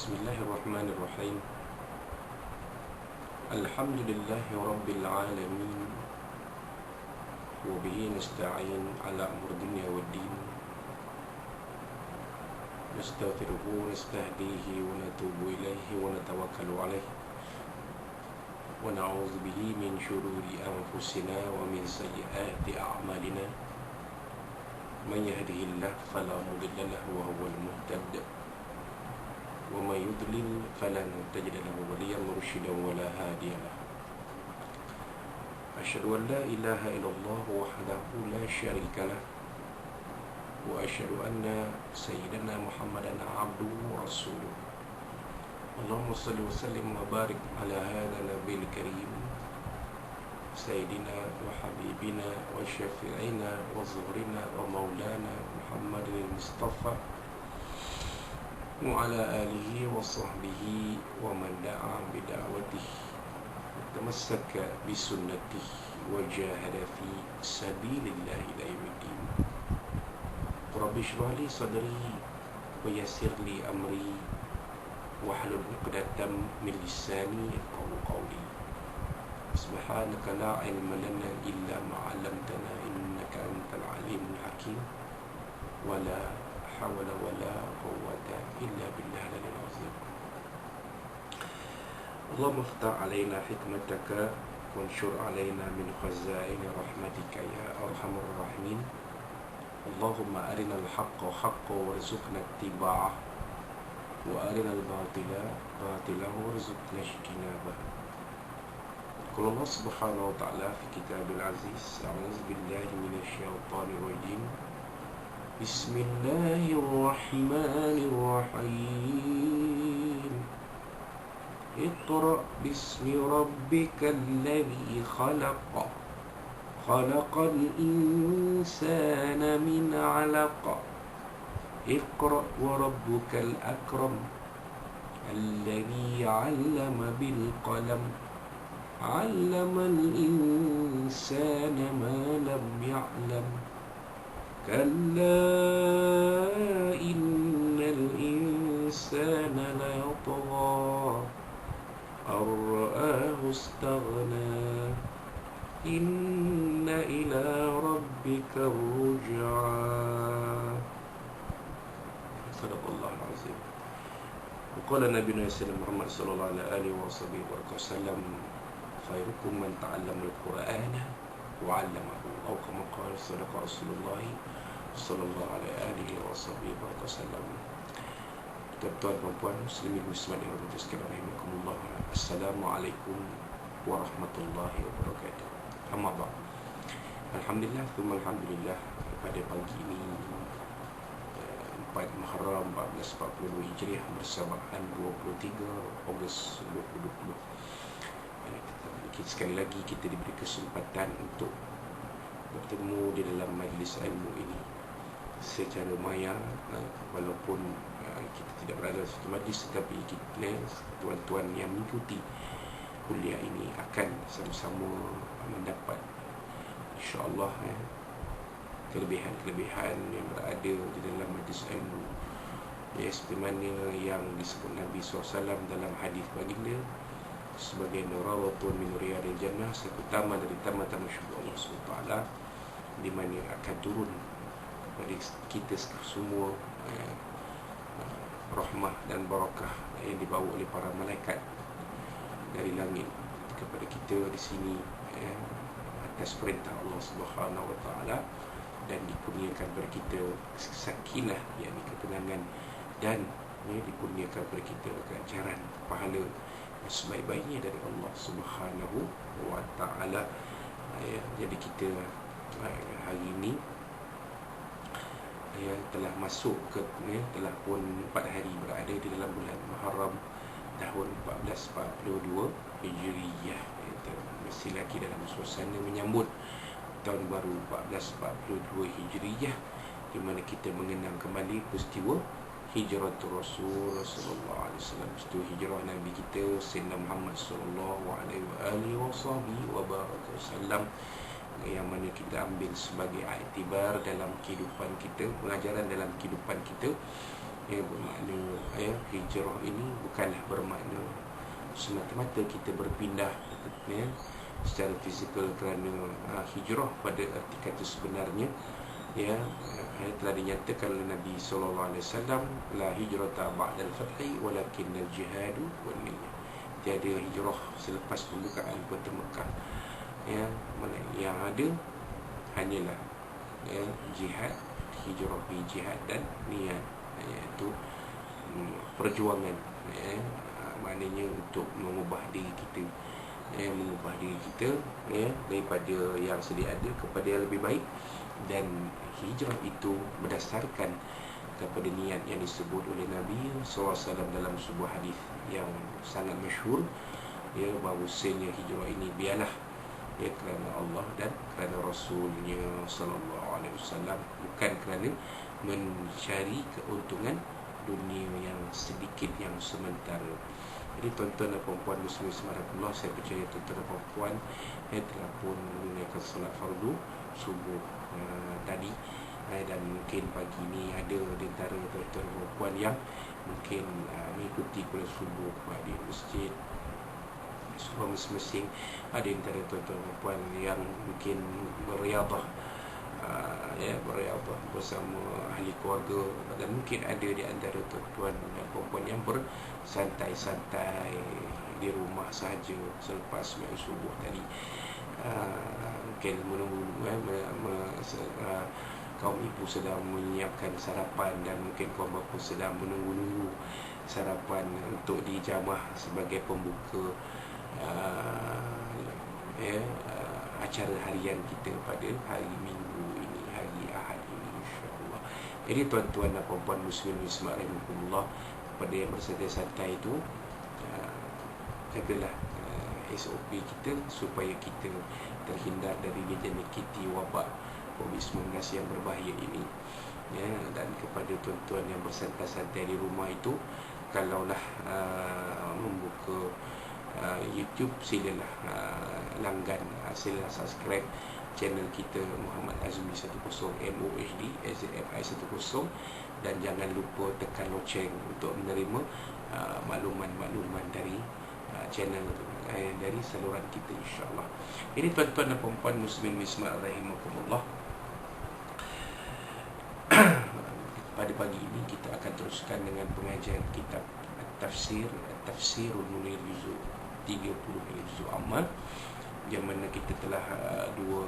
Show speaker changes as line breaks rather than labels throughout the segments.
Bismillahirrahmanirrahim. Alhamdulillahi Rabbil Alamin. Wa bihi nasta'in ala umur dunya waddin. Nastaghfiruhu wa nastahdihi wa natubu ilaihi wa natawakkalu alaihi. Wa na'udzu bihi min syururi anfusina wa min sayyiati a'malina. Man yahdihillahu fala mudilla lahu wa huwal muhtadi. وَمَنْ يُضْلِلْ فَلَنْ تَجِدَ لَهُ وَلِيًّا مُرْشِدًا وَلَا هَادِيَ لَهُ أشهد أن لا إله إلا الله وحده لا شريك له وأشهد أن سيدنا محمدا عبده ورسوله اللهم صل وسلم وبارك على هذا النبي الكريم سيدنا وحبيبنا وشفيعنا وظهرنا ومولانا محمد المصطفى وعلى آله وصحبه ومن دعا بدعوته وتمسك بسنته وجاهد في سبيل الله إلى يوم الدين رب اشرح لي صدري ويسر لي أمري واحلل عقدة من لساني يفقهوا قولي سبحانك لا علم لنا إلا ما علمتنا إنك أنت العليم الحكيم ولا حول ولا قوة إلا بالله العلي العظيم اللهم افتح علينا حكمتك وانشر علينا من خزائن رحمتك يا أرحم الراحمين اللهم أرنا الحق حقا وارزقنا اتباعه وأرنا الباطل باطلا وارزقنا اجتنابه قال الله سبحانه وتعالى في كتاب العزيز أعوذ بالله من الشيطان الرجيم بسم الله الرحمن الرحيم اقرأ باسم ربك الذي خلق خلق الإنسان من علق اقرأ وربك الأكرم الذي علم بالقلم علم الإنسان ما لم يعلم كلا إن الإنسان ليطغى أن رآه استغنى إن إلى ربك الرجعى صدق الله العظيم وقال نبينا سيدنا محمد صلى الله عليه وصحبه وسلم خيركم من تعلم القرآن وعلمه أو كما قال صدق رسول الله صلى الله عليه وصحبه وسلم. Tuan-tuan dan puan muslimin muslimat yang berbahagia sekalian rahimakumullah. Assalamualaikum warahmatullahi wabarakatuh. Amma ba'd. Alhamdulillah, thumma alhamdulillah, pada pagi ini 4 Muharram 1442 Hijriah bersamaan 23 Ogos 2020. Sekali lagi kita diberi kesempatan untuk bertemu di dalam majlis ilmu ini secara maya, walaupun kita tidak berada di satu majlis, tetapi kita tuan-tuan yang mengikuti kuliah ini akan sama-sama mendapat insya-Allah kelebihan-kelebihan yang berada di dalam majlis ilmu, seperti mana yang disebut Nabi SAW dalam hadis baginda sebagai rawatun min riyadil jannah, satu taman dari taman-taman syurga Allah SWT, di mana akan turun kepada kita semua rahmah dan barakah yang dibawa oleh para malaikat dari langit kepada kita di sini atas perintah Allah Subhanahu wa taala, dan dikurniakan kepada kita sakinah, yakni ketenangan, dan dikurniakan kepada kita ganjaran pahala sebaik-baiknya dari Allah Subhanahu wa taala. Jadi kita hari ini telah masuk ke telah pun 4 hari berada di dalam bulan Muharram tahun 1442 Hijriyah. Masih lagi dalam suasana menyambut tahun baru 1442 Hijriyah, di mana kita mengenang kembali peristiwa hijrah Rasul sallallahu alaihi wasallam, peristiwa hijrah Nabi kita Sayyidina Muhammad sallallahu alaihi wasallam, yang mana kita ambil sebagai iktibar dalam kehidupan kita, pengajaran dalam kehidupan kita, bermakna hijrah ini bukanlah bermakna semata-mata kita berpindah secara fizikal kerana hijrah pada arti kata sebenarnya telah dinyatakan oleh Nabi SAW, la hijrata ba'dal fathi walakinnal jihadu wan niyyah. Tiada hijrah selepas pembukaan kota Mekah. Yang ada hanyalah jihad, hijrah jihad dan niat, iaitu perjuangan, maknanya untuk mengubah diri kita, daripada yang sedia ada kepada yang lebih baik. Dan hijrah itu berdasarkan kepada niat yang disebut oleh Nabi SAW dalam sebuah hadis yang sangat masyhur, bahawasanya hijrah ini biarlah kerana Allah dan kerana Rasulnya SAW, bukan kerana mencari keuntungan dunia yang sedikit, yang sementara. Jadi tuan-tuan dan puan-puan muslim subhanallah, saya percaya tuan-tuan dan puan-puan telah pun menunaikan solat fardu subuh tadi, dan mungkin pagi ni ada di antara tuan-tuan dan puan-puan yang mungkin mengikuti kuliah subuh di masjid surau masing-masing. Ada di antara tuan-tuan dan puan yang mungkin berriadah, berriadah bersama ahli keluarga, dan mungkin ada di antara tuan-tuan dan puan-puan yang bersantai-santai di rumah sahaja selepas sembahyang subuh tadi. Mungkin menunggu kaum ibu sedang menyiapkan sarapan, dan mungkin kaum bapa sedang menunggu-nunggu sarapan untuk dijamah sebagai pembuka acara harian kita pada hari Minggu ini, hari Ahad ini, insya-Allah. Jadi tuan-tuan dan puan-puan muslim bismillahirrahmanirrahim, pada yang bersantai-santai itu, jagalah SOP kita supaya kita terhindar dari dijangkiti wabak COVID-19 yang berbahaya ini. Dan kepada tuan-tuan yang bersantai-santai di rumah itu, kalaulah membuka YouTube, silalah langgan, silalah subscribe channel kita Muhammad Azmi 10 MOHD AZMI 10, dan jangan lupa tekan loceng untuk menerima makluman-makluman dari channel dari saluran kita, insya-Allah. Ini tuan-tuan dan puan-puan muslim bismillahirrahmanirrahim. Pada pagi ini kita akan teruskan dengan pengajian kitab Tafsirul Munir juzuk 30 juzuk amal, yang mana kita telah 2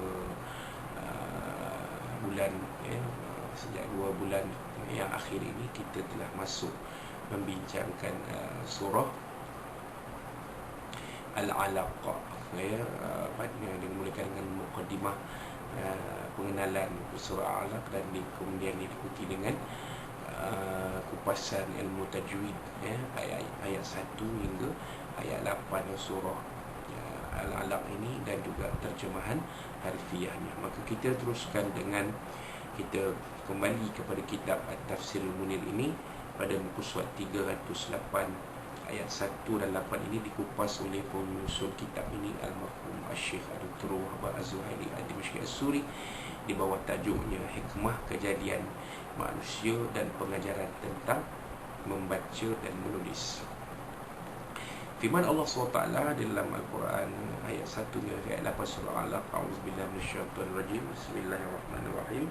bulan, sejak 2 bulan yang akhir ini kita telah masuk membincangkan surah Al-Alaq, yang dimulakan dengan muqaddimah, pengenalan surah Al-Alaq, dan kemudian diikuti dengan kupasan ilmu tajwid, ayat 1 hingga ayat 8 surah Al-Alaq ini, dan juga terjemahan harfiahnya. Maka kita teruskan dengan kita kembali kepada kitab At-Tafsirul Munir ini pada muka surat 308 ayat 1 dan 8 ini dikupas oleh penyusun kitab ini Al-Marhum Al-Syekh Dr. Wahbah Az-Zuhaili Ad-Dimashqi As-Suri, di bawah tajuknya Hikmah Kejadian Manusia dan Pengajaran tentang Membaca dan Menulis. Firman Allah SWT di dalam Al-Quran ayat 1 hingga ayat 8 surah Al-Alaq, a'udzubillahi minasyaitonir rajim, bismillahirrahmanirrahim.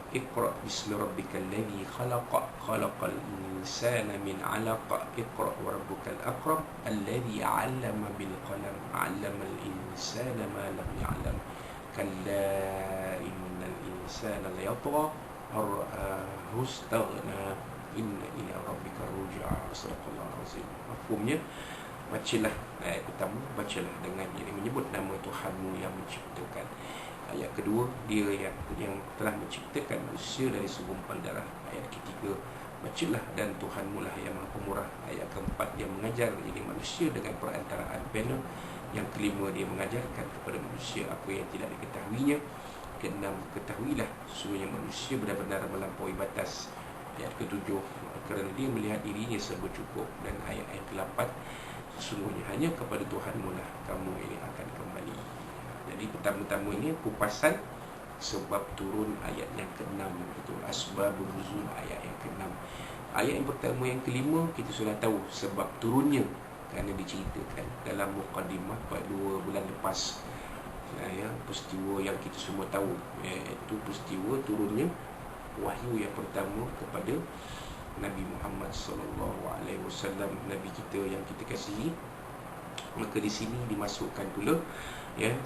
Iqra bismi rabbikal ladzi khalaq, khalaqal insana min 'alaq, iqra wa rabbukal akram, alladzi 'allama bil qalam, 'allamal insana ma lam ya'lam, kalla innal insana layatgha ar-ra'ahu istaghna, inna ila rabbika ruj'a. Sadaqallahu azim. Mafhumnya, bacalah ayat pertama, bacalah dengan ini menyebut nama Tuhanmu yang menciptakan. Ayat kedua, dia yang telah menciptakan manusia dari segumpal darah. Ayat ketiga, bacalah dan Tuhanmu lah yang maha pemurah. Ayat keempat, dia mengajar ini manusia dengan perantaraan pena. Yang kelima, dia mengajarkan kepada manusia apa yang tidak diketahuinya. Keenam, ketahuilah sesungguhnya manusia benar-benar melampaui batas. Ayat ketujuh, kerana dia melihat dirinya serba cukup. Dan ayat yang ke-8, sesungguhnya hanya kepada Tuhanmu lah kamu ini akan kembali. Jadi pertama-tama ini kupasan sebab turun ayat yang ke-6, itu asbabun nuzul ayat yang ke-6. Ayat yang pertama, yang kelima kita sudah tahu sebab turunnya, kerana diceritakan dalam mukadimah pada 2 bulan lepas, peristiwa yang kita semua tahu, iaitu peristiwa turunnya wahyu yang pertama kepada Nabi Muhammad SAW, Nabi kita yang kita kasihi. Maka di sini dimasukkan pula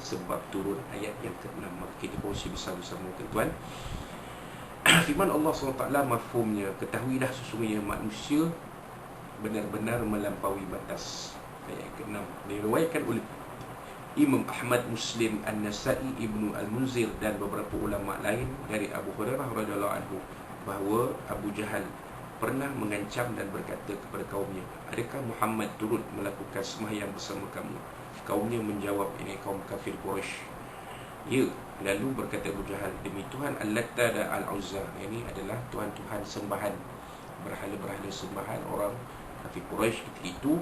sebab turun ayat yang ke-6. Maka kita kongsi bersama-sama, tuan-tuan. Firman Allah SWT mafhumnya, ketahuilah sesungguhnya manusia benar-benar melampaui batas. Ayat ke-6 diriwayatkan oleh Imam Ahmad, Muslim, An-Nasai, Ibnu Al-Munzir dan beberapa ulama lain dari Abu Hurairah radhiyallahu anhu bahawa Abu Jahal pernah mengancam dan berkata kepada kaumnya, adakah Muhammad turut melakukan sembahyang bersama kamu? Kaumnya menjawab, ini kaum kafir Quraisy, ya. Lalu berkata Abu Jahal, demi Tuhan Al-Latta dan Al-Uzza, ini adalah tuhan-tuhan sembahan, berhala-berhala sembahan orang kafir Quraisy ketika itu,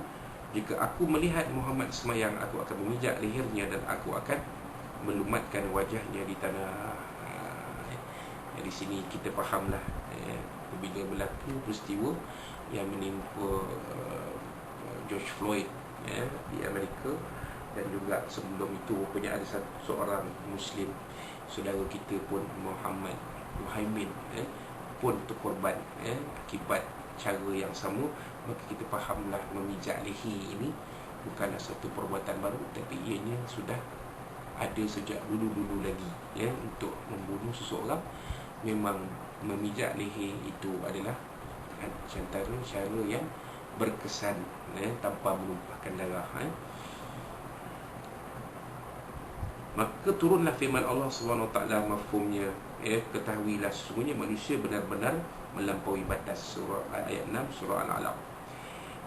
jika aku melihat Muhammad sembahyang, aku akan memijak lehernya dan aku akan melumatkan wajahnya di tanah. Di sini kita fahamlah bila berlaku peristiwa yang menimpa George Floyd di Amerika, dan juga sebelum itu rupanya ada seorang Muslim saudara kita pun, Muhammad Muhaimin, pun terkorban akibat cara yang sama. Maka kita fahamlah memijak leher ini bukanlah satu perbuatan baru, tapi ianya sudah ada sejak dulu-dulu lagi. Untuk membunuh seseorang, memang memijak leher itu adalah antara cara yang berkesan tanpa menumpahkan darah. Maka turunlah firman Allah SWT mafhumnya, ketahuilah sesungguhnya manusia benar-benar melampaui batas. Surah ayat 6 surah Al-Alaq.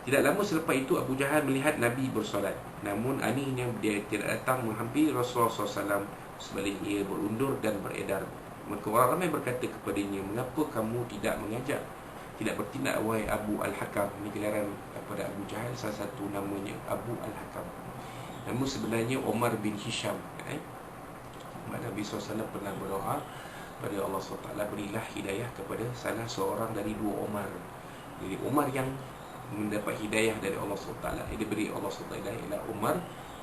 Tidak lama selepas itu Abu Jahal melihat Nabi bersolat, namun anehnya dia tidak datang menghampiri Rasulullah SAW. Sebaliknya ia berundur dan beredar. Maka orang ramai berkata kepadanya, mengapa kamu tidak mengajak, tidak bertindak wahai Abu Al-Hakam? Ini gelaran kepada Abu Jahal, salah satu namanya Abu Al-Hakam. Namun sebenarnya Omar bin Hisham. Nabi SAW pernah berdoa pada Allah SWT, berilah hidayah kepada salah seorang dari 2 Omar. Jadi Omar yang mendapat hidayah dari Allah SWT, diberi Allah SWT hidayah ialah Umar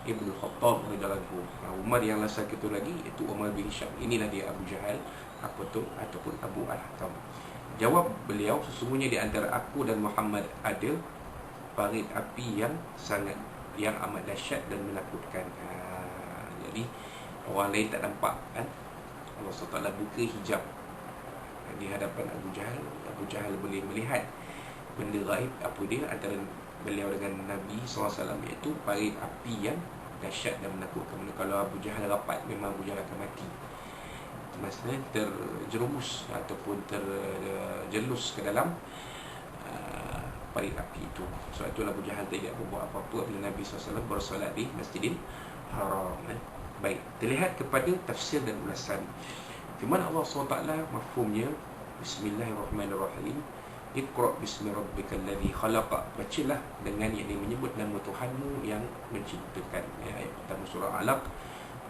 Ibn Khattab radhiyallahu anhu. Umar yang satu itu lagi itu Umar bin Hisham. Inilah dia Abu Jahal ataupun Abu Al-Hakam. Jawab beliau, sesungguhnya di antara aku dan Muhammad ada parit api yang amat dahsyat dan menakutkan. Jadi orang lain tak nampak kan? Allah SWT buka hijab di hadapan Abu Jahal. Abu Jahal boleh melihat benda gaib. Apa dia antara beliau dengan Nabi SAW, iaitu parit api yang dahsyat dan menakutkan. Kalau Abu Jahal rapat, memang Abu Jahal akan mati. Maksudnya terjerumus ataupun terjelus ke dalam parit api itu. Sebab itu Abu Jahal tidak berbuat apa-apa bila Nabi SAW bersolat di Masjidil Haram. Baik, terlihat kepada tafsir dan ulasan firman Allah SWT mafhumnya. Bismillahirrahmanirrahim. Iqra' bismi rabbikal ladzi khalaq. Bacalah dengan yang menyebut nama Tuhanmu yang menciptakan. Ayat pertama surah Alaq.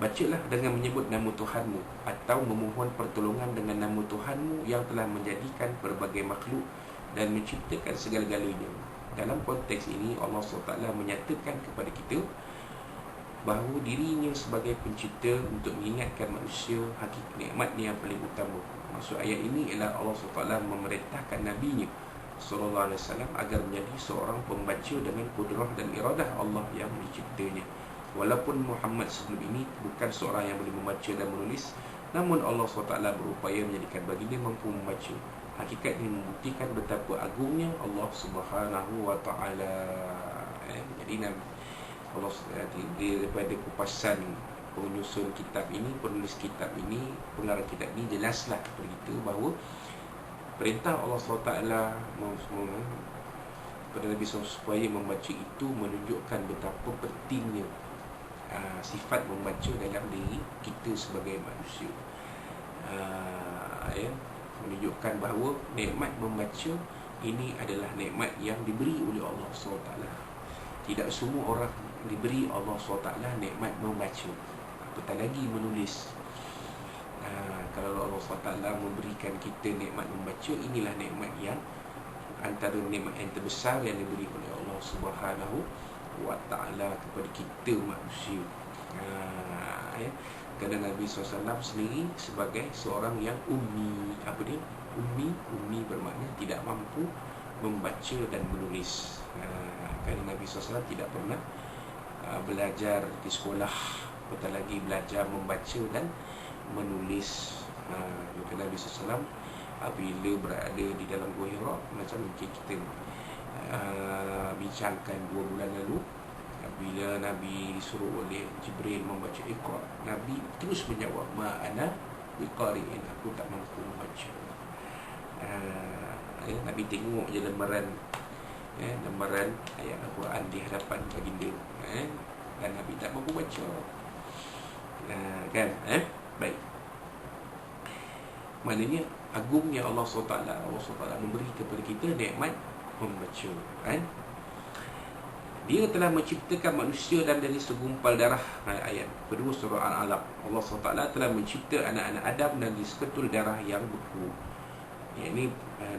Bacalah dengan menyebut nama Tuhanmu, atau memohon pertolongan dengan nama Tuhanmu yang telah menjadikan berbagai makhluk dan menciptakan segala-galanya. Dalam konteks ini Allah SWT menyatakan kepada kita bahawa dirinya sebagai pencipta untuk mengingatkan manusia hakikat nikmatnya yang paling utama. Maksud ayat ini ialah Allah SWT memerintahkan Nabi-Nya SAW agar menjadi seorang pembaca dengan kudrah dan iradah Allah yang menciptanya. Walaupun Muhammad sebelum ini bukan seorang yang boleh membaca dan menulis, namun Allah SWT berupaya menjadikan baginda mampu membaca. Hakikat ini membuktikan betapa agungnya Allah Subhanahu wa Ta'ala. Jadi Allah daripada kupasan penyusun kitab ini, penulis kitab ini, pengarang kitab ini, jelaslah kepada kita bahawa perintah Allah SWT kepada Nabi SAW supaya membaca itu menunjukkan betapa pentingnya sifat membaca dalam diri kita sebagai manusia. Menunjukkan bahawa nikmat membaca ini adalah nikmat yang diberi oleh Allah SWT. Tidak semua orang diberi Allah SWT nikmat membaca, apatah lagi menulis. Kalau Allah SWT memberikan kita nikmat membaca, inilah nikmat yang antara nikmat yang terbesar yang diberi oleh Allah Subhanahu wa Ta'ala kepada kita manusia. Ya. Kerana Nabi SAW sendiri sebagai seorang yang ummi. Apa dia? Ummi. Ummi bermakna tidak mampu membaca dan menulis. Kerana Nabi SAW tidak pernah belajar di sekolah, apatah lagi belajar membaca dan menulis. Maka Nabi SAW bila berada di dalam Gua Hira, macam mungkin kita bincangkan 2 bulan lalu, bila Nabi disuruh oleh Jibril membaca Iqra, Nabi terus menjawab, ma ana biqari'in, aku tak mampu membaca. Nabi tengok je lembaran ayat Al-Quran di hadapan baginda, dan Nabi tak mampu baca. Kan? Baik. Maknanya agungnya Allah SWT. Allah SWT memberi kepada kita nikmat membaca, kan? Dia telah menciptakan manusia dan dari segumpal darah. Ayat kedua surah Al-Alaq. Allah SWT telah mencipta anak-anak Adam dan dari seketul darah yang beku. Ini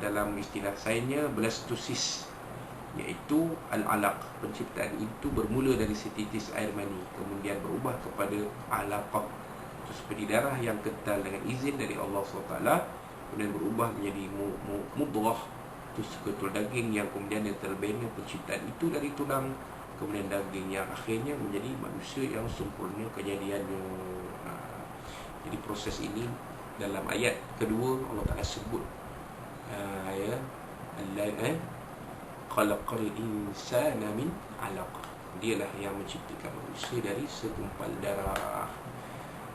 dalam istilah sainsnya blastosis, iaitu Al-Alaq. Penciptaan itu bermula dari setitis air mani, kemudian berubah kepada alaqah, itu seperti darah yang kental dengan izin dari Allah SWT, kemudian berubah menjadi mudghah, itu seketul daging yang kemudian yang terbina penciptaan itu dari tulang, kemudian daging yang akhirnya menjadi manusia yang sempurna kejadiannya. Jadi proses ini dalam ayat kedua Allah Ta'ala sebut, ya, khalaqal insana min 'alaq. Dialah yang menciptakan manusia dari segumpal darah.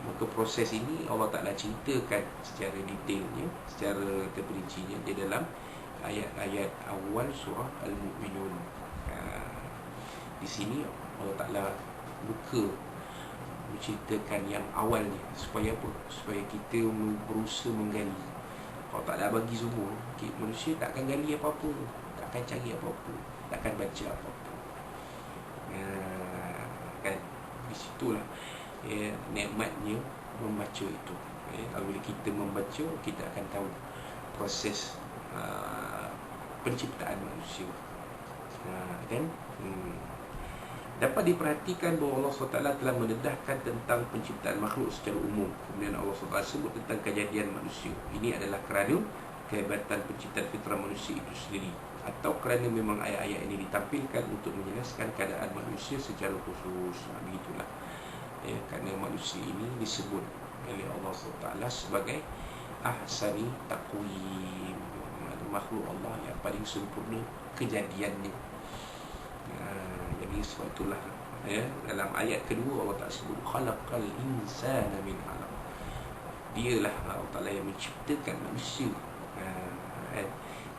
Maka proses ini Allah Ta'ala ceritakan secara detailnya, secara terperincinya di dalam ayat-ayat awal surah Al-Mu'minun. Di sini Allah Ta'ala buka menceritakan yang awalnya. Supaya apa? Supaya kita berusaha menggali. Allah Ta'ala bagi semua, manusia tak akan gali apa-apa, tak akan cari apa-apa, tak akan baca apa-apa. Kan? Di situlah nikmatnya membaca itu. Kalau bila kita membaca, kita akan tahu proses penciptaan manusia. Kan? Dapat diperhatikan bahawa Allah SWT telah mendedahkan tentang penciptaan makhluk secara umum. Kemudian Allah SWT sebut tentang kejadian manusia. Ini adalah kerana kehebatan penciptaan fitrah manusia itu sendiri, atau kerana memang ayat-ayat ini ditampilkan untuk menjelaskan keadaan manusia secara khusus. Begitulah. Kerana manusia ini disebut oleh Allah SWT sebagai ahsani taqwim, makhluk Allah yang paling sempurna kejadiannya. Jadi sebab itulah, dalam ayat kedua Allah Ta'ala sebut khalaqal insana min 'alaq. Dialah Allah Ta'ala yang menciptakan manusia.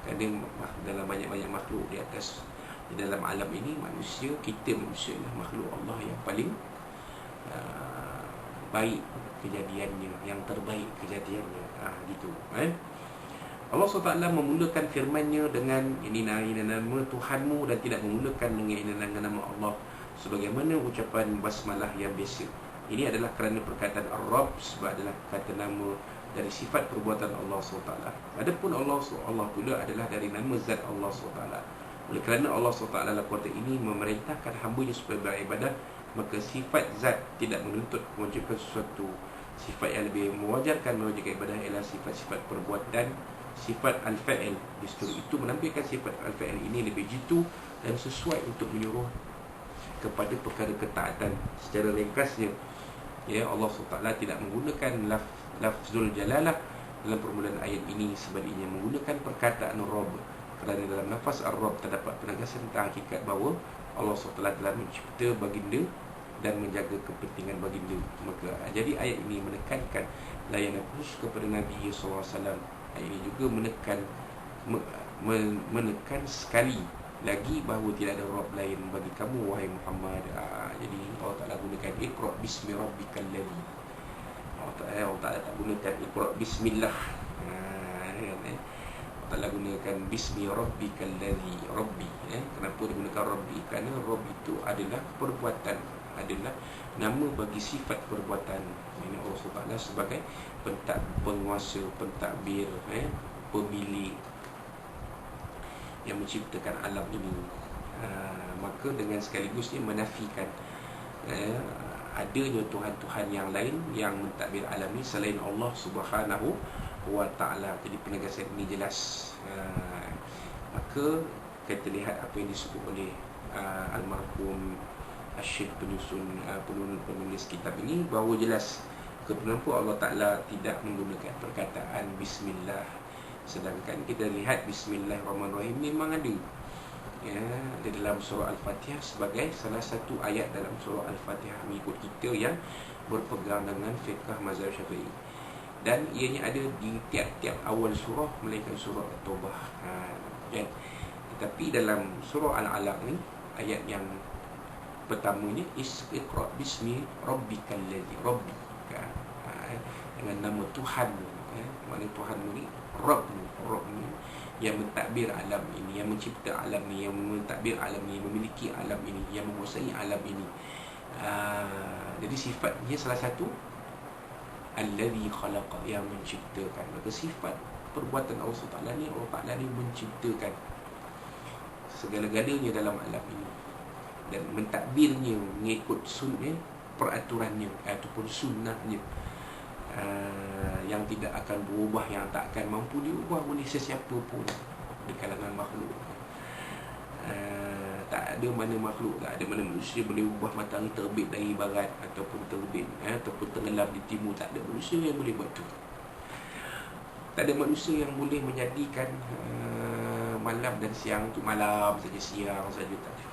Kerana dalam banyak-banyak makhluk di atas, di dalam alam ini, manusia, kita manusia lah makhluk Allah yang paling baik kejadiannya, yang terbaik kejadiannya. Gitu. Allah SWT memulakan firman-Nya dengan ini nama Tuhanmu, dan tidak memulakan dengan nama Allah sebagaimana ucapan basmalah yang biasa. Ini adalah kerana perkataan Ar-Rabb sebab adalah kata nama dari sifat perbuatan Allah SWT. Adapun Allah pula adalah dari nama zat Allah SWT. Oleh kerana Allah SWT dalam konteks ini memerintahkan hamba-Nya supaya beribadah, maka sifat zat tidak menuntut mewajibkan sesuatu. Sifat yang lebih mewajarkan mewajibkan ibadah ialah sifat-sifat perbuatan, sifat al-fa'il. Justru itu menampilkan sifat al-fa'il ini lebih jitu dan sesuai untuk menyuruh kepada perkara ketaatan. Secara ringkasnya, Allah SWT tidak menggunakan lafzul jalalah dalam permulaan ayat ini, sebaliknya menggunakan perkataan Rabb, kerana dalam nafas Ar-Rabb terdapat penegasan tentang hakikat bahawa Allah SWT telah mencipta baginda dan menjaga kepentingan baginda. Maka jadi ayat ini menekankan layanan khusus kepada Nabi SAW. Ayat ini juga menekan sekali lagi bahawa tidak ada Rabb lain bagi kamu, wahai Muhammad. Jadi Allah Ta'ala gunakan Iqra bismi rabbikal ladzi. Allah Ta'ala tak gunakan Iqra bismillah. Allah Ta'ala gunakan bismi rabbikal ladzi. Rabbi. Kenapa dia gunakan Rabbi? Kerana Rabb itu adalah perbuatan, adalah nama bagi sifat perbuatan. Ini Allah SWT sebagai penguasa, pentadbir, pemilik. yang menciptakan alam ini. Maka dengan sekaligusnya menafikan adanya Tuhan-Tuhan yang lain yang mentadbir alam ini selain Allah Subhanahu wa ta'ala. Jadi penegasan ini jelas. Maka kita lihat apa yang disebut oleh almarhum Syekh penulis kitab ini, bahawa jelas kenapa Allah Ta'ala tidak menggunakan perkataan Bismillah, sedangkan kita lihat Bismillahirrahmanirrahim memang ada di dalam surah Al-Fatihah sebagai salah satu ayat dalam surah Al-Fatihah mengikut kita yang berpegang dengan fiqh mazhab Syafi'i, dan ianya ada di tiap-tiap awal surah melainkan surah At-Taubah. Tetapi dalam surah Al-Alaq ni, ayat yang pertamanya Iqra bismi rabbikal ladzi, rabbika, dengan nama Tuhan, maknanya Tuhanmu ni Rabbmu yang mentadbir alam ini, yang mencipta alam ini, yang mentadbir alam ini, memiliki alam ini, yang menguasai alam ini. Jadi sifatnya salah satu alladzi khalaqa, yang menciptakan. Maka sifat perbuatan Allah Taala ni, Allah Taala ni menciptakan segala-galanya dalam alam ini dan mentadbirnya mengikut sunnah, peraturannya ataupun sunnahnya, yang tidak akan berubah, yang tak akan mampu diubah oleh sesiapa pun di kalangan makhluk. Tak ada mana makhluk, tak ada mana manusia boleh ubah matahari terbit dari barat ataupun terbit ataupun tenggelam di timur. Tak ada manusia yang boleh buat tu. Tak ada manusia yang boleh menjadikan malam dan siang tu malam saja, siang saja, tak ada.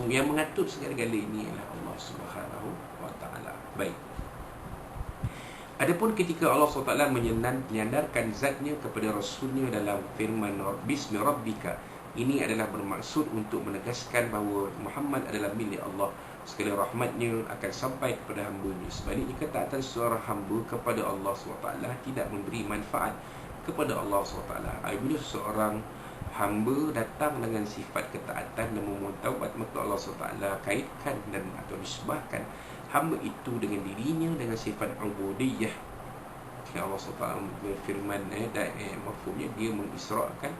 Yang mengatur segala-gala ini adalah Allah Subhanahu wa ta'ala. Baik. Adapun ketika Allah SWT menyandarkan zatnya kepada Rasulnya dalam firman Bismi Rabbika, ini adalah bermaksud untuk menegaskan bahawa Muhammad adalah milik Allah. Segala rahmatnya akan sampai kepada hamba-Nya. Sebaliknya ketaatan seorang hamba kepada Allah SWT tidak memberi manfaat kepada Allah SWT. Apabila seorang hamba datang dengan sifat ketaatan dan memohon taubat, maka Allah SWT kaitkan dan atau nisbahkan hamba itu dengan dirinya dengan sifat ubudiyah. Allah SWT berfirman mafhumnya dia mengisrakan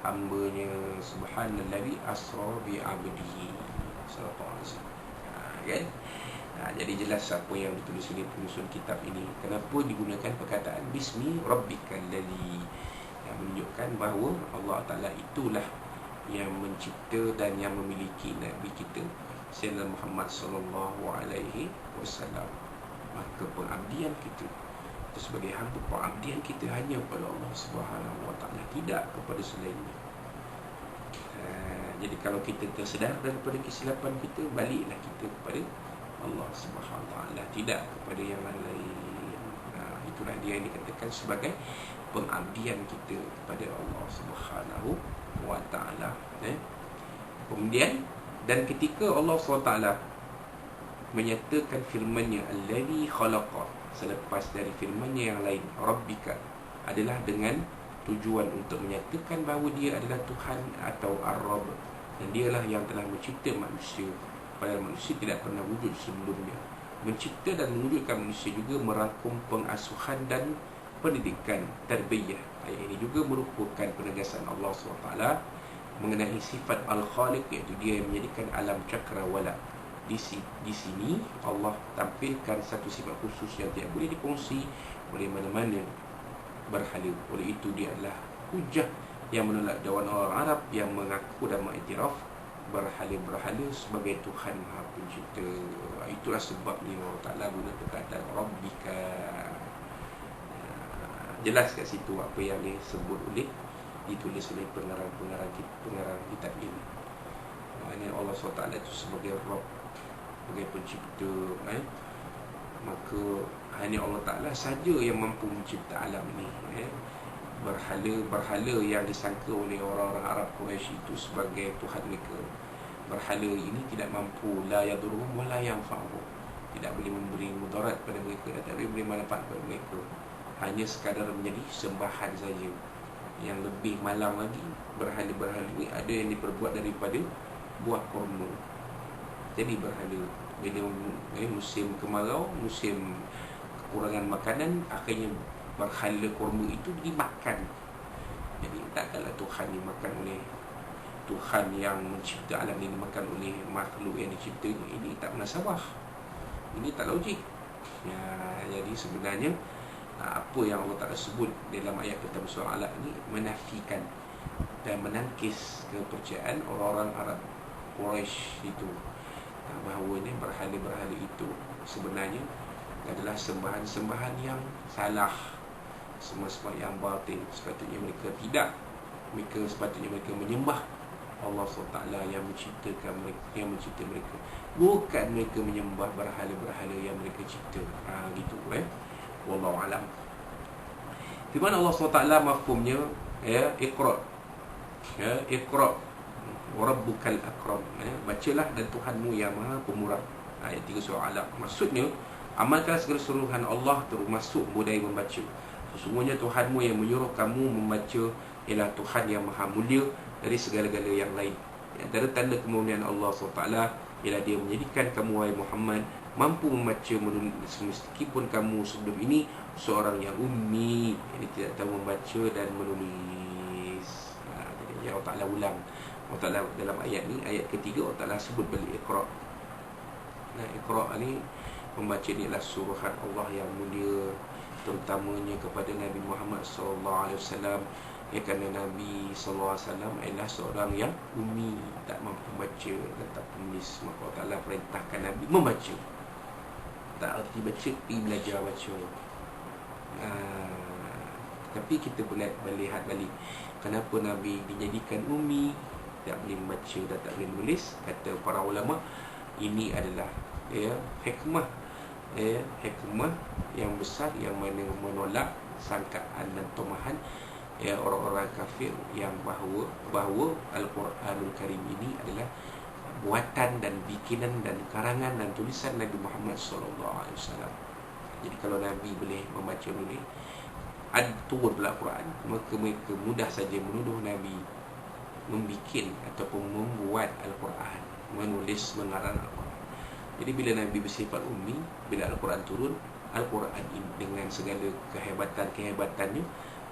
hamba-Nya, subhanallazi asra bi 'abdihi sallallahu alaihi wasallam. Kan? Jadi jelas apa yang ditulis oleh penyusun kitab ini. Kenapa digunakan perkataan bismi rabbikal ladzi, yang menunjukkan bahawa Allah Ta'ala itulah yang mencipta dan yang memiliki Nabi kita Sayyidina Muhammad sallallahu alaihi wasallam. Maka pengabdian kita sebagai hamba, pengabdian kita hanya kepada Allah Subhanahu wa ta'ala, tidak kepada selainnya. Jadi kalau kita tersedar daripada kesilapan kita, baliklah kita kepada Allah Subhanahu wa ta'ala, tidak kepada yang lain. Itulah dia yang dikatakan sebagai pengabdian kita kepada Allah Subhanahu wa ta'ala. Kemudian, dan ketika Allah SWT menyatakan firman-Nya allazi khalaqa, selepas dari firman-Nya yang lain rabbika, adalah dengan tujuan untuk menyatakan bahawa dia adalah Tuhan atau Ar-Rabb, dan dialah yang telah mencipta manusia, padahal manusia tidak pernah wujud sebelumnya. Mencipta dan mewujudkan manusia juga merangkum pengasuhan dan pendidikan tarbiyah. Ayat ini juga merupakan penegasan Allah SWT mengenai sifat Al-Khaliq, iaitu dia yang menjadikan alam cakrawala. Di sini Allah tampilkan satu sifat khusus yang tidak boleh dikongsi oleh mana-mana berhala. Oleh itu dia adalah hujah yang menolak dakwaan orang Arab yang mengaku dan mengiktiraf berhala-berhala sebagai Tuhan Maha Pencipta. Itulah sebabnya Allah Ta'ala guna perkataan Rabbika. Jelas kat situ apa yang disebut oleh, ditulis oleh pengarang kitab ini. Maknanya Allah SWT itu sebagai Rabb, sebagai pencipta. Maka hanya Allah Ta'ala saja yang mampu mencipta alam ini. Berhala yang disangka oleh orang-orang Arab Quraisy itu sebagai Tuhan mereka, berhala ini tidak mampu, la yadurruhum wa la yanfa'uhum, tidak boleh memberi mudarat pada mereka dan tidak boleh memberi manfaat pada mereka, hanya sekadar menjadi sembahan saja. Yang lebih malam lagi, berhala-berhala ini ada yang diperbuat daripada buah kurma. Jadi berhala bila musim kemarau, musim kekurangan makanan, akhirnya berhala kurma itu dimakan. Jadi takkanlah Tuhan dimakan oleh Tuhan yang mencipta alam ini dimakan oleh makhluk yang dicipta. Ini tak munasabah, ini tak logik. Jadi sebenarnya apa yang Allah Ta'ala sebut dalam ayat pertama surah Alaq ni menafikan dan menangkis kepercayaan orang-orang Arab Quraisy itu, bahawa ni berhala-berhala itu sebenarnya adalah sembahan-sembahan yang salah, sembahan yang batil. Sepatutnya mereka tidak, sepatutnya mereka menyembah Allah SWT yang menciptakan mereka, yang mencipta mereka, bukan mereka menyembah berhala-berhala yang mereka cipta. Gitu wallahu alam. Firman Allah SWT mafhumnya Iqra, Iqra wa rabbukal akram, bacalah dan Tuhanmu yang Maha Pemurah. Ayat 3 surah Alaq. Maksudnya amalkan segala suruhan Allah, termasuk budaya membaca. Sesungguhnya Tuhanmu yang menyuruh kamu membaca ialah Tuhan yang Maha Mulia dari segala-gala yang lain. Antara tanda kemuliaan Allah SWT ialah Dia menjadikan kamu, wahai Muhammad, mampu membaca menulis, meskipun kamu sebelum ini seorang yang ummi, yang tidak tahu membaca dan menulis. Jadi Allah Ta'ala ulang, Allah Ta'ala dalam ayat ni, ayat ketiga, Allah Ta'ala sebut balik Iqra. Iqra ni, membaca ni adalah suruhan Allah yang mulia, terutamanya kepada Nabi Muhammad SAW. Kerana Nabi SAW adalah seorang yang ummi, tak mampu baca dan tak menulis. Maka Allah Ta'ala perintahkan Nabi membaca. Tak erti baca, pergi belajar baca. Tapi kita boleh lihat balik, kenapa Nabi dijadikan ummi, tak boleh membaca dan tak boleh menulis. Kata para ulama, ini adalah hikmah, hikmah yang besar yang mana menolak sangkaan dan tumahan orang-orang kafir yang bahawa Al-Quranul Karim ini adalah buatan dan bikinan dan karangan dan tulisan Nabi Muhammad SAW. Jadi kalau Nabi boleh membaca menulis, turun pula Al-Quran, maka mereka mudah saja menuduh Nabi membikin ataupun membuat Al-Quran, menulis mengarang Al-Quran. Jadi bila Nabi bersifat ummi, bila Al-Quran turun, Al-Quran dengan segala kehebatan-kehebatannya,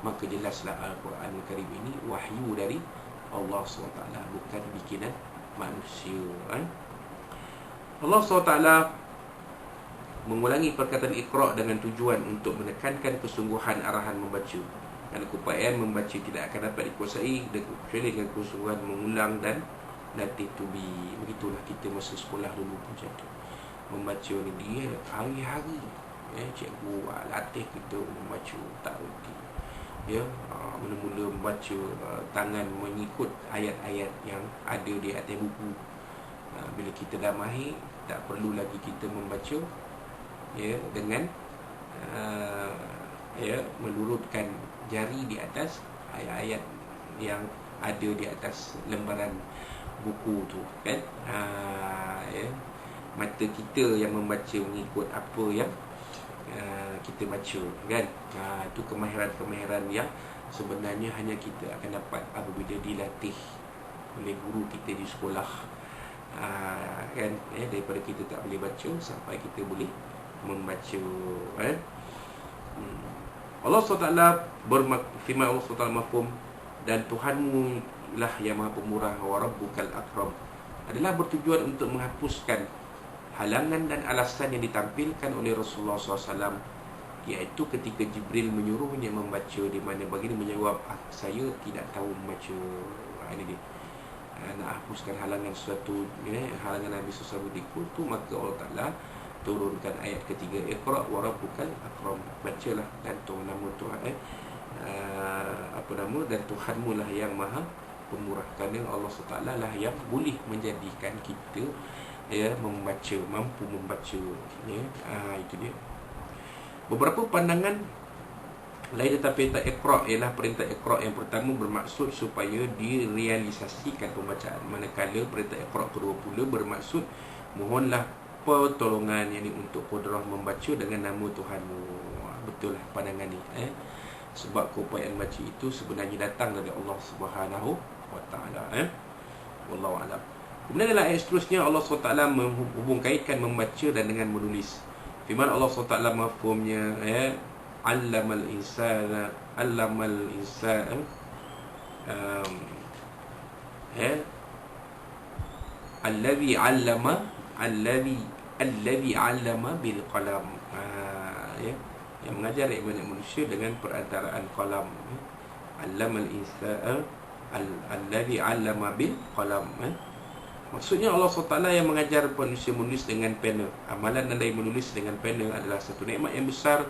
maka jelaslah Al-Quranul Karim ini wahyu dari Allah SWT, bukan bikinan manusia. Allah SWT mengulangi perkataan Iqra dengan tujuan untuk menekankan kesungguhan arahan membaca. Dan keupayaan membaca tidak akan dapat dikuasai kecuali dengan kesungguhan mengulang dan latih to be. Begitulah kita masa sekolah dulu pun macam tu. Membaca ni dia hari-hari, cikgu latih kita membaca, tak erti. Mula-mula membaca, tangan mengikut ayat-ayat yang ada di atas buku. Bila kita dah mahir, tak perlu lagi kita membaca dengan melurutkan jari di atas ayat-ayat yang ada di atas lembaran buku tu, kan? Mata kita yang membaca mengikut apa yang kita baca, kan? Itu kemahiran-kemahiran yang sebenarnya hanya kita akan dapat apabila dilatih oleh guru kita di sekolah, kan? Daripada kita tak boleh baca sampai kita boleh membaca, kan? Allah SWT firman Allah SWT mafhum, dan Tuhanmu lah yang Maha Pemurah, wa rabbukal akram, adalah bertujuan untuk menghapuskan halangan dan alasan yang ditampilkan oleh Rasulullah SAW, iaitu ketika Jibril menyuruhnya membaca, di mana baginda menjawab, saya tidak tahu membaca. Ini dia, nak hapuskan halangan sesuatu, halangan Nabi SAW itu, maka Allah Ta'ala turunkan ayat ketiga, Iqra wa rabbukal akram, bacalah dan nama Tuhan dan Tuhanmu lah yang Maha Pemurah. Kerana Allah SWT lah yang boleh menjadikan kita membaca, mampu membaca, itu dia. Beberapa pandangan lain tentang perintah Iqra ialah perintah Iqra yang pertama bermaksud supaya direalisasikan pembacaan, manakala perintah Iqra kedua pula bermaksud mohonlah pertolongan, yang ini untuk kudrah membaca dengan nama Tuhanmu. Betul lah pandangan ni, sebab keupayaan baca itu sebenarnya datang dari Allah Subhanahu wa Ta'ala. Wallahu a'lam. Kemudian dalam ayat seterusnya Allah SWT menghubung kaitkan membaca dan dengan menulis. Firman Allah SWT mafhumnya, Allamal insana um, Allazi 'allama Allazi 'allama bil qalam. Yang mengajar banyak manusia dengan perantaraan qalam. Allamal insana Allazi 'allama bil qalam. Maksudnya Allah SWT yang mengajar manusia menulis dengan pena. Amalan anda menulis dengan pena adalah satu nikmat yang besar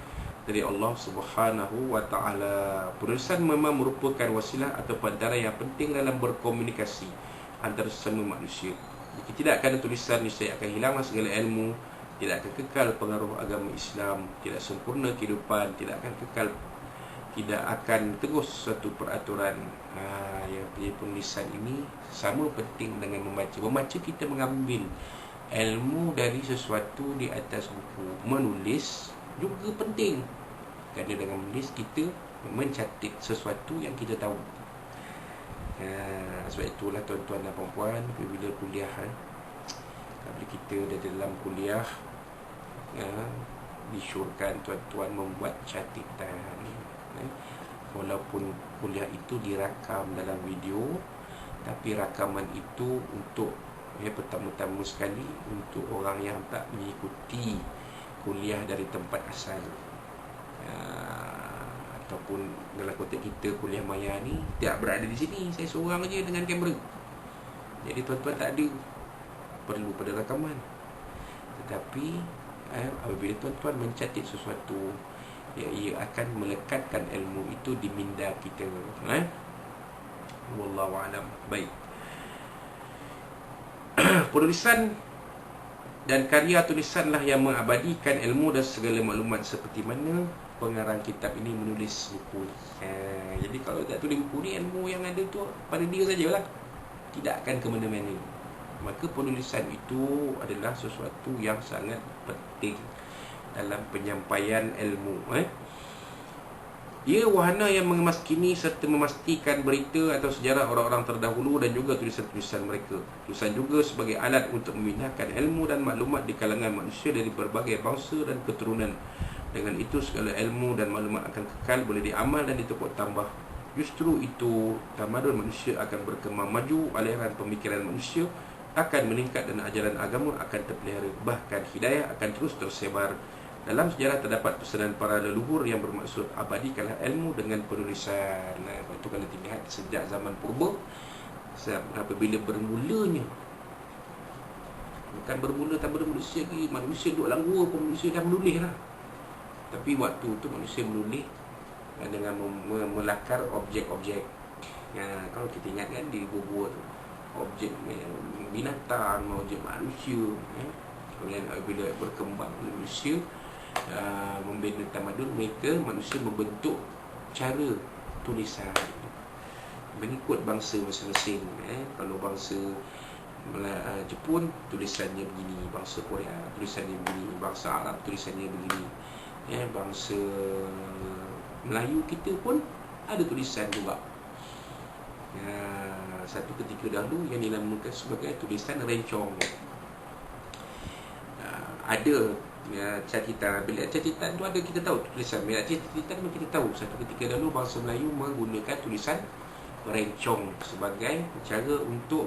dari Allah Subhanahu wa taala. Penulisan memang merupakan wasilah atau perantara yang penting dalam berkomunikasi antara sesama manusia. Jika tidak akan tulisan, niscaya akan hilanglah segala ilmu, tidak akan kekal pengaruh agama Islam, tidak sempurna kehidupan, tidak akan kekal, tidak akan tegus suatu peraturan. Yang penulisan ini sama penting dengan membaca. Membaca kita mengambil ilmu dari sesuatu di atas buku. Menulis juga penting, kerana dengan menulis kita mencatat sesuatu yang kita tahu. Sebab itulah tuan-tuan dan puan-puan, bila kuliah, bila kita dah dalam kuliah, disyorkan tuan-tuan membuat catatan. Walaupun kuliah itu dirakam dalam video, tapi rakaman itu untuk pertama-tama sekali untuk orang yang tak mengikuti kuliah dari tempat asal, ataupun dalam konteks kita kuliah maya ni tak berada di sini, saya seorang aja dengan kamera. Jadi tuan-tuan tak ada perlu pada rakaman. Tetapi apabila tuan-tuan mencatat sesuatu, ia akan melekatkan ilmu itu di minda kita. Wallahu a'lam. Baik. Penulisan dan karya tulisanlah yang mengabadikan ilmu dan segala maklumat, seperti mana pengarang kitab ini menulis buku. Jadi kalau tak tulis buku ni, ilmu yang ada tu pada dia sajalah, tidak akan ke mana-mana. Maka penulisan itu adalah sesuatu yang sangat penting dalam penyampaian ilmu. Ia wahana yang mengemaskini serta memastikan berita atau sejarah orang-orang terdahulu dan juga tulisan-tulisan mereka. Tulisan juga sebagai alat untuk memindahkan ilmu dan maklumat di kalangan manusia dari berbagai bangsa dan keturunan. Dengan itu segala ilmu dan maklumat akan kekal, boleh diamal dan ditepuk tambah. Justru itu, tamadun manusia akan berkembang maju, aliran pemikiran manusia akan meningkat dan ajaran agama akan terpelihara. Bahkan hidayah akan terus tersebar. Dalam sejarah terdapat pesanan para leluhur yang bermaksud abadikanlah ilmu dengan penulisan. Itu kalau dilihat sejak zaman purba, apabila bermulanya, bukan bermula tanpa manusia lagi, manusia duduk dalam gua pun manusia dah menulis lah. Tapi waktu tu manusia menulis dengan melakar objek-objek. Kalau kita ingat kan di gua tu, objek binatang, objek manusia. Kemudian bila berkembang manusia, membina tamadun, manusia membentuk cara tulisan mengikut bangsa masing-masing. Kalau bangsa Jepun tulisannya begini, bangsa Korea tulisannya begini, bangsa Arab tulisannya begini, bangsa Melayu kita pun ada tulisan juga. Satu ketika dahulu yang dinamakan sebagai tulisan rencong. Ada catatan. Bila catatan tu ada, kita tahu tulisan. Bila catatan pun kita tahu. Satu ketika dahulu bangsa Melayu menggunakan tulisan rencong sebagai cara untuk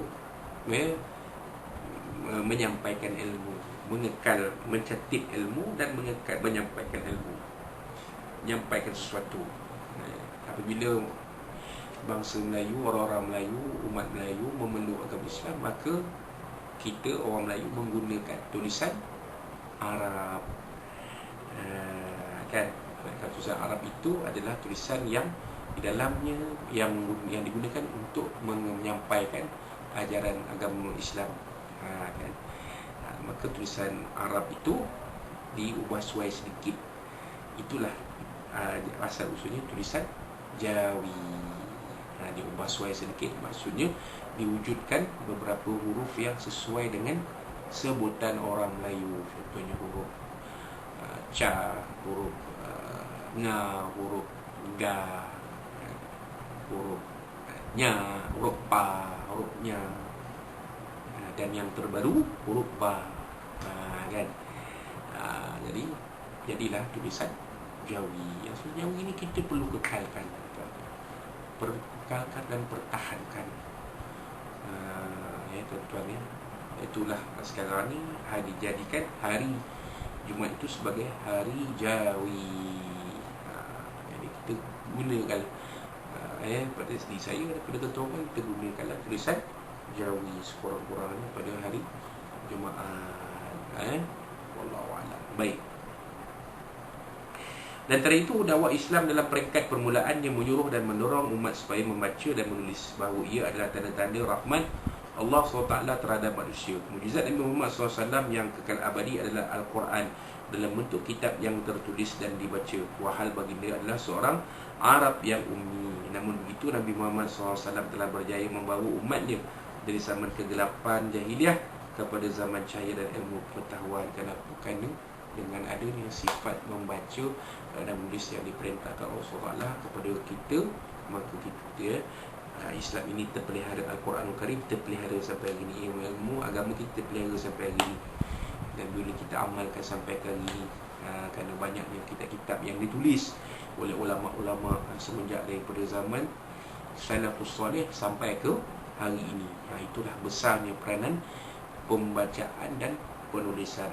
menyampaikan ilmu, mengekal, mencatat ilmu dan mengekal, menyampaikan ilmu, menyampaikan sesuatu. Apabila bangsa Melayu, orang-orang Melayu, umat Melayu memeluk agama Islam, maka kita orang Melayu menggunakan tulisan Arab. Kan tulisan Arab itu adalah tulisan yang di dalamnya yang digunakan untuk menyampaikan ajaran agama Islam. Kan? Maka tulisan Arab itu diubah suai sedikit. Itulah asal usulnya tulisan Jawi. Diubah suai sedikit, maksudnya diwujudkan beberapa huruf yang sesuai dengan sebutan orang Melayu. Contohnya huruf Ca, huruf Nga, huruf Ga, huruf Nya, huruf Pa, huruf Nya, dan yang terbaru huruf Ba. Kan? Jadilah tulisan Jawi. Yang Jawi ini kita perlu kekalkan. perkekalkan dan pertahankan. Ya tuan-tuan ya, itulah sekarang ni dijadikan hari Jumaat itu sebagai hari Jawi. Jadi kita gunakan pada diri saya daripada tuan-tuan, kita gunakanlah tulisan Jawi sekurang-kurangnya pada hari Jumaat. Wallahu a'lam. Baik. Dan antara itu dakwah Islam dalam peringkat permulaan yang menyuruh dan mendorong umat supaya membaca dan menulis, bahawa ia adalah tanda-tanda rahmat Allah SWT terhadap manusia. Mukjizat Nabi Muhammad SAW yang kekal abadi adalah Al-Quran dalam bentuk kitab yang tertulis dan dibaca. Wahal baginda adalah seorang Arab yang ummi. Namun begitu Nabi Muhammad SAW telah berjaya membawa umatnya dari zaman kegelapan jahiliah kepada zaman cahaya dan ilmu pengetahuan. Kerana dengan adanya sifat membaca dan menulis yang diperintahkan Allah SWT kepada kita, maka kita Islam ini terpelihara, Al-Quranul Karim terpelihara sampai hari ini, ilmu agama kita terpelihara sampai hari ini. Dan bila kita amalkan sampai hari ini, kerana banyaknya kitab-kitab yang ditulis oleh ulama-ulama semenjak daripada zaman salafus salih sampai ke hari ini. Itulah besarnya peranan pembacaan dan penulisan.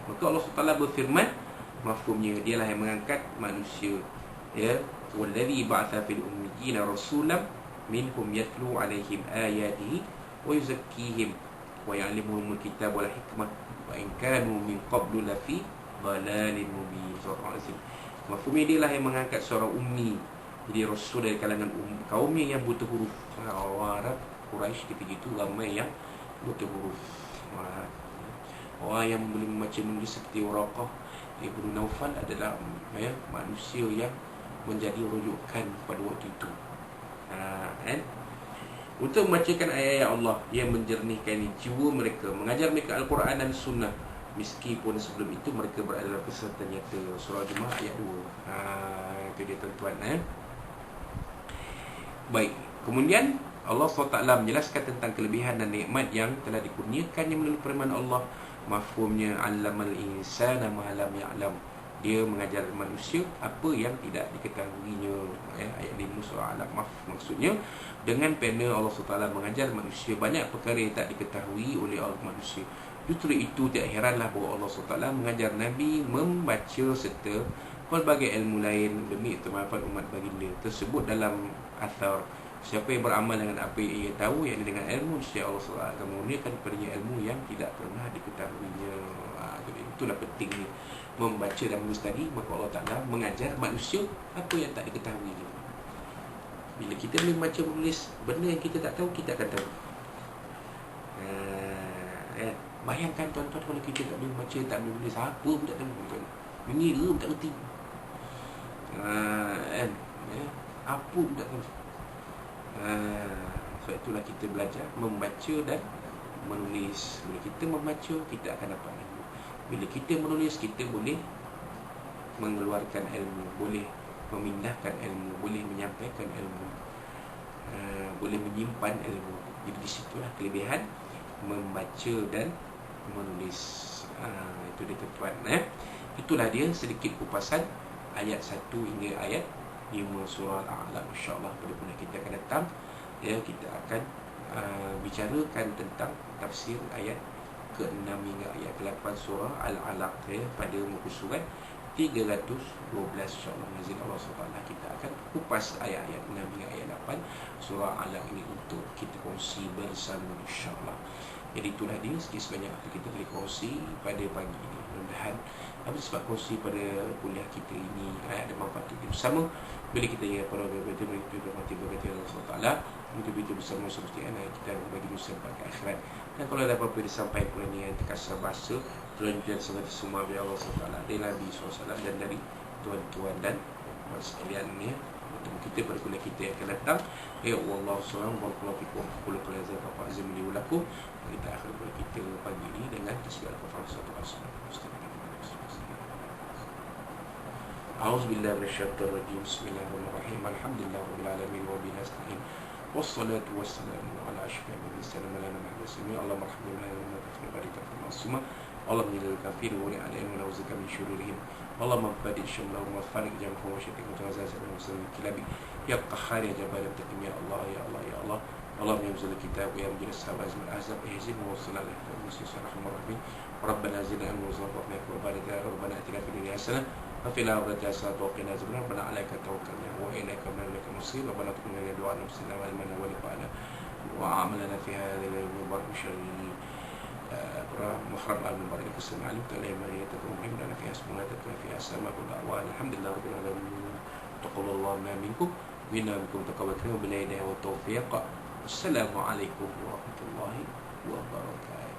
Maka Allah SWT berfirman, mafhumnya dialah yang mengangkat manusia, ya, wallazi ba'atha fil ummiyina rasulan minhum yatlu alaihim ayatihi wa yuzakkihim wa ya'limuhumul kitab wal hikmah wa in kanu min qablu lafi dhalalin mubin. Surah Al-Azim. Mafhumnya dialah yang mengangkat seorang ummi, jadi rasul dari kalangan kaumnya yang buta huruf. Orang Arab Quraisy ketika itu ramai yang buta huruf. Orang yang boleh membaca menulis seperti Waraqah Ibnu Naufal adalah manusia yang menjadi rujukan pada waktu itu. Untuk membacakan ayat-ayat Allah yang menjernihkan jiwa mereka, mengajar mereka Al-Quran dan Sunnah, meskipun sebelum itu mereka berada dalam kesesaatan nyata. Surah Jumaat ayat 2. Itu dia tuan-tuan. Baik. Kemudian Allah SWT menjelaskan tentang kelebihan dan nikmat yang telah dikurniakannya melalui firman Allah. Mafhumnya allamal insana ma lam ya'lam. Dia mengajar manusia apa yang tidak diketahuinya. Ayat 5 surah Al-A'raf. Maksudnya dengan pena Allah SWT mengajar manusia banyak perkara yang tak diketahui oleh manusia. Justru itu tak heranlah bahawa Allah SWT mengajar Nabi membaca serta pelbagai ilmu lain demi kemanfaat umat baginda. Tersebut dalam athar, siapa yang beramal dengan apa yang ia tahu, yang dengan ilmu, niscaya Allah SWT akan mengurniakan kepadanya ilmu yang tidak pernah diketahuinya. Itulah pentingnya membaca dan menulis tadi. Maka Allah Ta'ala mengajar manusia apa yang tak diketahuinya. Bila kita boleh membaca menulis benda yang kita tak tahu, kita akan tahu. Bayangkan tuan-tuan kalau kita tak boleh membaca, tak boleh menulis, apa pun tak tahu, tuan-tuan. Mengira pun tak kerti. Apa pun tak tahu. Sebab itulah kita belajar membaca dan menulis. Bila kita membaca, kita akan dapat ilmu. Bila kita menulis, kita boleh mengeluarkan ilmu, boleh memindahkan ilmu, boleh menyampaikan ilmu, boleh menyimpan ilmu. Jadi di situlah kelebihan membaca dan menulis. Itu dia tuan-tuan. Itulah dia sedikit kupasan ayat 1 hingga ayat 5 surah Al-A'raf. InsyaAllah pada bulan kita akan datang, kita akan bicarakan tentang tafsir ayat ke-6 hingga ayat ke-8 surah Al-Alaq, pada muka surat 312 insyaAllah nazil Allah SWT. Kita akan kupas ayat-ayat 6 hingga ayat 8 surah Al-Alaq ini untuk kita kongsi bersama insyaAllah. Jadi itulah dia sikit sebanyak apa kita boleh kongsi pada pagi ini. Mudah-mudahan apa sebab kongsi pada kuliah kita ini ada manfaat kita bersama. Bila kita para berkata Allah SWT, untuk kita bersama seperti anak kita bagi dosa pada akhirat. Dan kalau ada apa-apa disampaikan pula ni yang terkasar bahasa, tolong dan semua biar Allah SWT dari Nabi SAW dan dari tuan-tuan dan sekalian ni, untuk kita pada kuliah kita yang akan datang. Ya Allah SWT, barakallahu fikum, qul qul azza wa azim li lakum. Kita akhir kuliah kita pagi ini dengan segala kefahaman A'udzubillahi minasyaitonir rajim. Bismillahirrahmanirrahim. Alhamdulillahirabbil alamin wa bihi nasta'in. Wassalatu wassalamu ala asyrafil mursalin wa ala alihi wa sahbihi. Allahumma rahmina wa barik lana fi اللهم إنا الكافرين عليهم ونعوذك من شرورهم اللهم بدئ شملهم وفارق جمعهم وشتتهم وتغزازهم وسلم الكلاب يا قهار يا جبار يا يا الله يا الله يا الله اللهم ينزل الكتاب وينزل السحاب ويزم الأحزاب اهزمه وصلنا على المسلمين الرحمن الرحيم ربنا زدنا من وزارة وبارك ربنا اتنا في الدنيا حسنة وفي الآخرة حسنة وقنا عذاب النار ربنا عليك توكلنا وإليك إليك المصير ربنا تكن لنا دعاء نفسنا وعلمنا ولقانا وعملنا في هذا اليوم المبارك شر محرم المبارك السلام عليكم تلا مريم تكون لنا فيها اسموناتك فيها سماء والأعوان الحمد لله رب العالمين تقبل الله منا منكم منا بكم تقبل كريم بالهداية والتوفيق السلام عليكم ورحمة الله وبركاته.